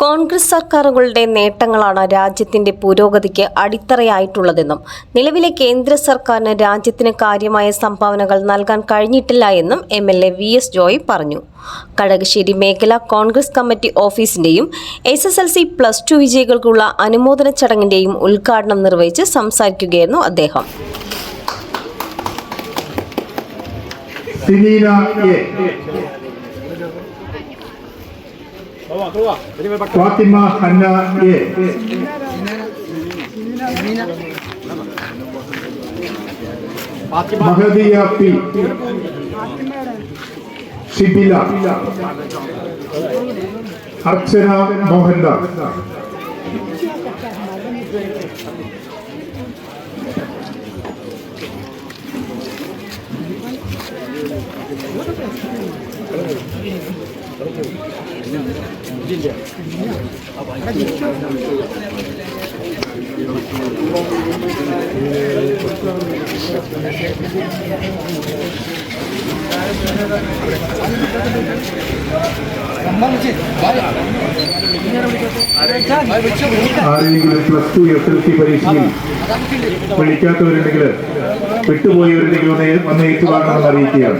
കോൺഗ്രസ് സർക്കാരുകളുടെ നേട്ടങ്ങളാണ് രാജ്യത്തിന്റെ പുരോഗതിക്ക് അടിത്തറയായിട്ടുള്ളതെന്നും നിലവിലെ കേന്ദ്ര സർക്കാരിന് രാജ്യത്തിന് കാര്യമായ സംഭാവനകൾ നൽകാൻ കഴിഞ്ഞിട്ടില്ല എന്നും MLA VS ജോയ് പറഞ്ഞു. കടകശ്ശേരി മേഖലാ കോൺഗ്രസ് കമ്മിറ്റി ഓഫീസിന്റെയും SSLC +2 വിജയികൾക്കുള്ള അനുമോദന ചടങ്ങിന്റെയും ഉദ്ഘാടനം നിർവഹിച്ച് സംസാരിക്കുകയായിരുന്നു അദ്ദേഹം. ഫാത്തിമ ഹന്ന എ, മഹദിയ പി, ഷിബില, അർച്ചന മോഹൻദാസ്, ആരെങ്കിലും +2 SSLC പരീക്ഷയിൽ വിളിക്കാത്തവരുണ്ടെങ്കിൽ വിട്ടുപോയവരുണ്ടെങ്കിൽ വന്ന് ഏറ്റുവാങ്ങണമെന്ന് അറിയിക്കുകയാണ്.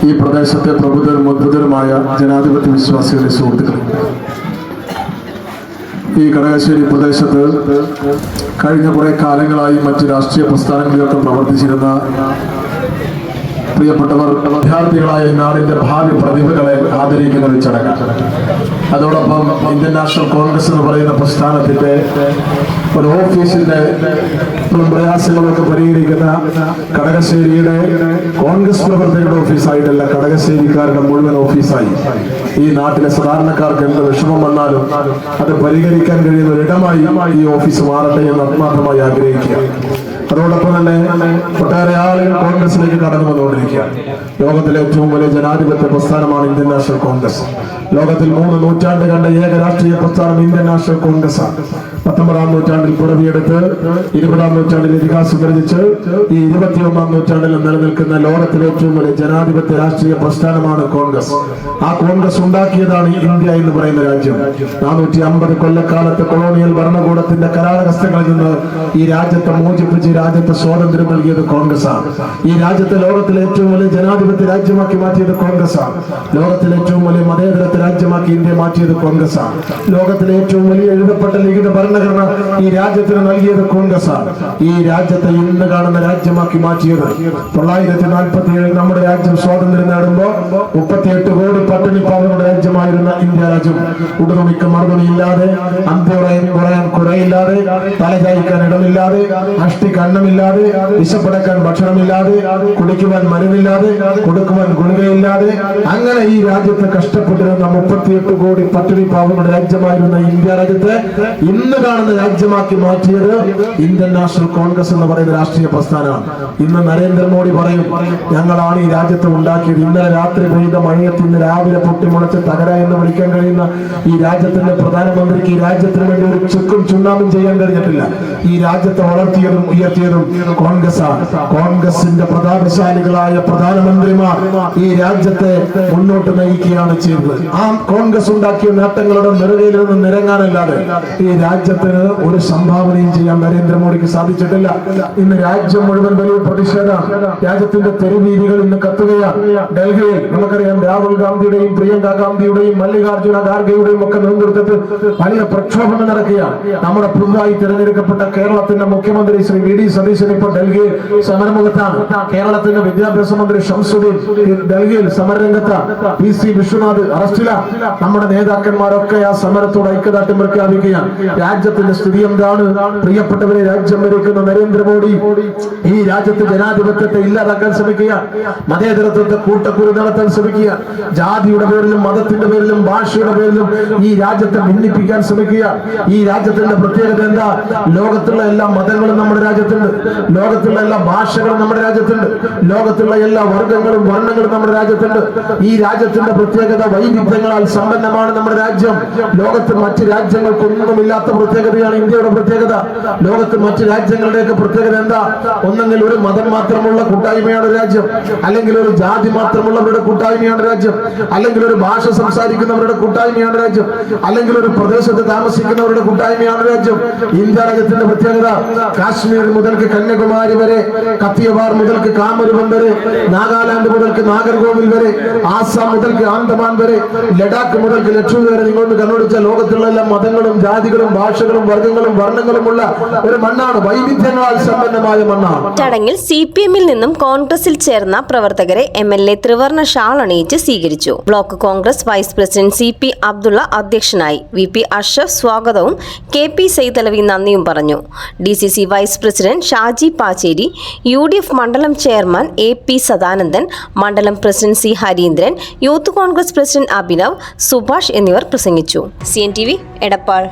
ഈ പ്രദേശത്തെ പ്രബുദ്ധരും അദ്ഭുതരുമായ ജനാധിപത്യ വിശ്വാസികളെ സുഹൃത്തുക്കൾ, ഈ കടകശ്ശേരി പ്രദേശത്ത് കഴിഞ്ഞ കുറെ കാലങ്ങളായി മറ്റ് രാഷ്ട്രീയ പ്രസ്ഥാനങ്ങളിലൊക്കെ പ്രവർത്തിച്ചിരുന്ന പ്രിയപ്പെട്ടവർ, വിദ്യാർത്ഥികളായ നാടിന്റെ ഭാവി പ്രതിഭകളെ ആദരിക്കുന്ന ഒരു ചടങ്ങ്. അതോടൊപ്പം ഇന്ത്യൻ നാഷണൽ കോൺഗ്രസ് എന്ന് പറയുന്ന പ്രസ്ഥാനത്തിന്റെ ഒരു ഓഫീസിന്റെ പ്രയാസങ്ങളൊക്കെ പരിഹരിക്കുന്ന കടകശ്ശേരിയുടെ കോൺഗ്രസ് പ്രവർത്തകരുടെ ഓഫീസായിട്ടല്ല, കടകശ്ശേരിക്കാരുടെ മുഴുവൻ ഓഫീസായി ഈ നാട്ടിലെ സാധാരണക്കാർക്ക് എന്ത് വിഷമം വന്നാലും അത് പരിഹരിക്കാൻ കഴിയുന്ന ഒരിടമായി ഈ ഓഫീസ് മാറട്ടെ എന്ന് ആത്മാർത്ഥമായി ആഗ്രഹിക്കുക. അതോടൊപ്പം തന്നെ ഒട്ടേറെ ആളുകൾ കോൺഗ്രസിലേക്ക് കടന്നു വന്നുകൊണ്ടിരിക്കുകയാണ്. ലോകത്തിലെ ഏറ്റവും വലിയ ജനാധിപത്യ പ്രസ്ഥാനമാണ് ഇന്ത്യൻ നാഷണൽ കോൺഗ്രസ്. ലോകത്തിൽ 3 നൂറ്റാണ്ട് കണ്ട ഏക രാഷ്ട്രീയ പ്രസ്ഥാനം ഇന്ത്യൻ നാഷണൽ കോൺഗ്രസ് ആണ്. 19-ാം നൂറ്റാണ്ടിൽ പിറവിയെടുത്ത് 20-ാം നൂറ്റാണ്ടിൽ ഇതിഹാസം ഗർജിച്ച് ഈ 21-ാം നൂറ്റാണ്ടിൽ നിലനിൽക്കുന്ന ലോകത്തിലെ ഏറ്റവും വലിയ ജനാധിപത്യ രാഷ്ട്രീയ പ്രസ്ഥാനമാണ് കോൺഗ്രസ്. ആ കോൺഗ്രസ് ഉണ്ടാക്കിയതാണ് ഇന്ത്യ എന്ന് പറയുന്ന രാജ്യം. 450 കൊല്ലക്കാലത്ത് കൊളോണിയൽ ഭരണകൂടത്തിന്റെ കരാളഹസ്തങ്ങളിൽ നിന്ന് ഈ രാജ്യത്തെ മോചിപ്പിച്ച് രാജ്യത്തെ സ്വാതന്ത്ര്യം നൽകിയത് കോൺഗ്രസ് ആണ്. ഈ രാജ്യത്തെ ലോകത്തിലെ ഏറ്റവും വലിയ ജനാധിപത്യ രാജ്യമാക്കി മാറ്റിയത് കോൺഗ്രസ് ആണ്. ലോകത്തിലെ ഏറ്റവും വലിയ മതേതരത്വ രാജ്യമാക്കി ഇന്ത്യ മാറ്റിയത് കോൺഗ്രസ് ആണ്. ലോകത്തിലെ ഏറ്റവും വലിയ എഴുതപ്പെട്ട ലിഖിത ഭരണഘടന ഈ രാജ്യത്തിന് നൽകിയത് കോൺഗ്രസ് ആണ്. ഈ രാജ്യത്തെ ഇന്ന് കാണുന്ന രാജ്യമാക്കി മാറ്റിയത് 947 നമ്മുടെ രാജ്യം സ്വാതന്ത്ര്യം നേടുമ്പോൾ 38 കോടി പട്ടിണി പാവങ്ങളുടെ രാജ്യമായിരുന്ന ഇന്ത്യ രാജ്യം ഉടുതുണിക്ക് മറുതുണിയില്ലാതെ, അന്ത്യോറയം കുറയാൻ കുറയില്ലാതെ, തലചായ്ക്കാൻ ഇടമില്ലാതെ, അഷ്ടി കണ്ണമില്ലാതെ, വിശപ്പടക്കാൻ ഭക്ഷണമില്ലാതെ, കുടിക്കുവാൻ മരുന്നില്ലാതെ, കൊടുക്കുവാൻ ഗുളികയില്ലാതെ, അങ്ങനെ ഈ രാജ്യത്ത് കഷ്ടപ്പെട്ടിരുന്ന 38 കോടി പട്ടിണി പാവങ്ങളുടെ രാജ്യമായിരുന്ന ഇന്ത്യ രാജ്യത്തെ ഇന്ന് കാണുന്ന രാജ്യമാക്കി മാറ്റിയത് ഇന്ത്യൻ നാഷണൽ കോൺഗ്രസ് എന്ന് പറയുന്ന രാഷ്ട്രീയ പ്രസ്ഥാനമാണ്. ഇന്ന് നരേന്ദ്രമോദി പറയും, ഞങ്ങളാണ് ഈ രാജ്യത്ത് ഉണ്ടാക്കിയത്. ഇന്നലെ രാത്രി പെയ്ത മഴയത്ത് ഇന്ന് രാവിലെ പൊട്ടിമുളച്ച് തകര എന്ന് വിളിക്കാൻ കഴിയുന്ന ഈ രാജ്യത്തിന്റെ പ്രധാനമന്ത്രിക്ക് ഈ രാജ്യത്തിന് വേണ്ടി ഒരു ചുക്കും ചുണ്ണാമ്പും ചെയ്യാൻ കഴിഞ്ഞിട്ടില്ല. ഈ രാജ്യത്തെ വളർത്തിയതും ഉയർത്തിയതും കോൺഗ്രസ് ആണ്. കോൺഗ്രസിന്റെ പ്രതാപശാലികളായ പ്രധാനമന്ത്രിമാർ ഈ രാജ്യത്തെ മുന്നോട്ട് നയിക്കുകയാണ് ചെയ്തത്. ആ കോൺഗ്രസ് ഉണ്ടാക്കിയ നേട്ടങ്ങളുടെ നെറുകയിൽ നിന്ന് നിരങ്ങാനല്ലാതെ ഈ രാജ്യത്തിന് ഒരു സംഭാവനയും ചെയ്യാൻ നരേന്ദ്രമോദിക്ക് സാധിച്ചിട്ടില്ല. ഇന്ന് രാജ്യം മുഴുവൻ വലിയ പ്രതിഷേധമാണ്. രാജ്യത്തിന്റെ തെരുവീതികൾ ഇന്ന് കത്തുകയാണ്. ഡൽഹിയിൽ നമുക്കറിയാം, രാഹുൽ ഗാന്ധിയുടെയും പ്രിയങ്ക ഗാന്ധിയുടെയും മല്ലികാർജുന ഖാർഗെയുടെയും ഒക്കെ നേതൃത്വത്തിൽ വലിയ പ്രക്ഷോഭങ്ങൾ നടക്കുകയാണ്. നമ്മുടെ പുതുതായി തിരഞ്ഞെടുക്കപ്പെട്ട കേരളത്തിന്റെ മുഖ്യമന്ത്രി ശ്രീ VD സതീശൻ ഇപ്പോൾ ഡൽഹിയിൽ സമരമുഖത്താണ്. കേരളത്തിന്റെ വിദ്യാഭ്യാസ മന്ത്രി ഷംസുദ്ദീൻ ഡൽഹിയിൽ സമരരംഗത്താണ്. PC വിശ്വനാഥ് അറസ്റ്റിലാണ്. നമ്മുടെ നേതാക്കന്മാരൊക്കെ ആ സമരത്തോട് ഐക്യദാർഢ്യം പ്രഖ്യാപിക്കുകയാണ്. രാജ്യത്തിന്റെ സ്ഥിതി എന്താണ്? പ്രിയപ്പെട്ടവരെ, രാജ്യം ഭരിക്കുന്ന നരേന്ദ്രമോദി ഈ രാജ്യത്ത് ജനാധിപത്യത്തെ ഇല്ലാതാക്കാൻ ശ്രമിക്കുകയാണ്. മതേതരത്വത്തെ കൂട്ടക്കുരു നടത്താൻ ശ്രമിക്കുകയാണ്. ജാതിയുടെ പേരിലും മതത്തിന്റെ പേരിലും ഭാഷ ഭാഷയുടെ പേരിലും ഈ രാജ്യത്തെ ഭിന്നിപ്പിക്കാൻ ശ്രമിക്കുകയാണ്. ഈ രാജ്യത്തിന്റെ പ്രത്യേകത എന്താ? ലോകത്തുള്ള എല്ലാ മതങ്ങളും നമ്മുടെ രാജ്യത്തുണ്ട്, ലോകത്തുള്ള എല്ലാ ഭാഷകളും നമ്മുടെ രാജ്യത്തുണ്ട്, ലോകത്തുള്ള എല്ലാ വർഗങ്ങളും വർണ്ണങ്ങളും നമ്മുടെ രാജ്യത്തുണ്ട്. ഈ രാജ്യത്തിന്റെ പ്രത്യേകത വൈവിധ്യങ്ങളാൽ സമ്പന്നമാണ് നമ്മുടെ രാജ്യം. ലോകത്ത് മറ്റ് രാജ്യങ്ങൾക്കൊന്നുമില്ലാത്ത പ്രത്യേകതയാണ് ഇന്ത്യയുടെ പ്രത്യേകത. ലോകത്ത് മറ്റ് രാജ്യങ്ങളുടെയൊക്കെ പ്രത്യേകത എന്താ? ഒന്നെങ്കിൽ ഒരു മതം മാത്രമുള്ള കൂട്ടായ്മയാണ് രാജ്യം, അല്ലെങ്കിൽ ഒരു ജാതി മാത്രമുള്ളവരുടെ കൂട്ടായ്മയാണ് രാജ്യം, അല്ലെങ്കിൽ ഒരു ഭാഷ സംസാരിക്കുന്നവരുടെ കൂട്ടായ്മയാണ് രാജ്യം, അല്ലെങ്കിൽ ഒരു പ്രദേശത്ത് താമസിക്കുന്നവരുടെ കൂട്ടായ്മയാണ് രാജ്യം. ഇന്ത്യ രാജ്യത്തിന്റെ പ്രത്യേകത കാശ്മീർ മുതൽക്ക് കന്യാകുമാരി വരെ, കത്തിയവാർ മുതൽക്ക് കാമരൂപം വരെ, നാഗാലാൻഡ് മുതൽക്ക് നാഗർകോവിൽ വരെ, ആസാം മുതൽക്ക് ആൻഡമാൻ വരെ, ലഡാക്ക് മുതൽക്ക് ലക്ഷദ്വീപ് വരെ നിങ്ങളോട് കണ്ണോടിച്ച ലോകത്തുള്ള എല്ലാ മതങ്ങളും ജാതികളും ഭാഷകളും വർഗങ്ങളും വർണ്ണങ്ങളുമുള്ള ഒരു മണ്ണാണ്, വൈവിധ്യങ്ങളാൽ സമ്പന്നമായ മണ്ണാണ്. ചടങ്ങിൽ CPM-ൽ നിന്നും കോൺഗ്രസിൽ ചേർന്ന പ്രവർത്തകരെ MLA ത്രിവർണ്ണ ഷാൾ അണിയിച്ച് സ്വീകരിച്ചു. Block Congress vice president CP Abdulla അധ്യക്ഷനായി. VP അഷ്റഫ് സ്വാഗതവും KP സൈതലവി നന്ദിയും പറഞ്ഞു. DCC vice president Shaji Pacheri, UDF മണ്ഡലം ചെയർമാൻ AP സദാനന്ദൻ, മണ്ഡലം president C Hareendran, youth Congress president Abhinav, Subhash എന്നിവർ പ്രസംഗിച്ചു. CNTV എടപ്പാൾ.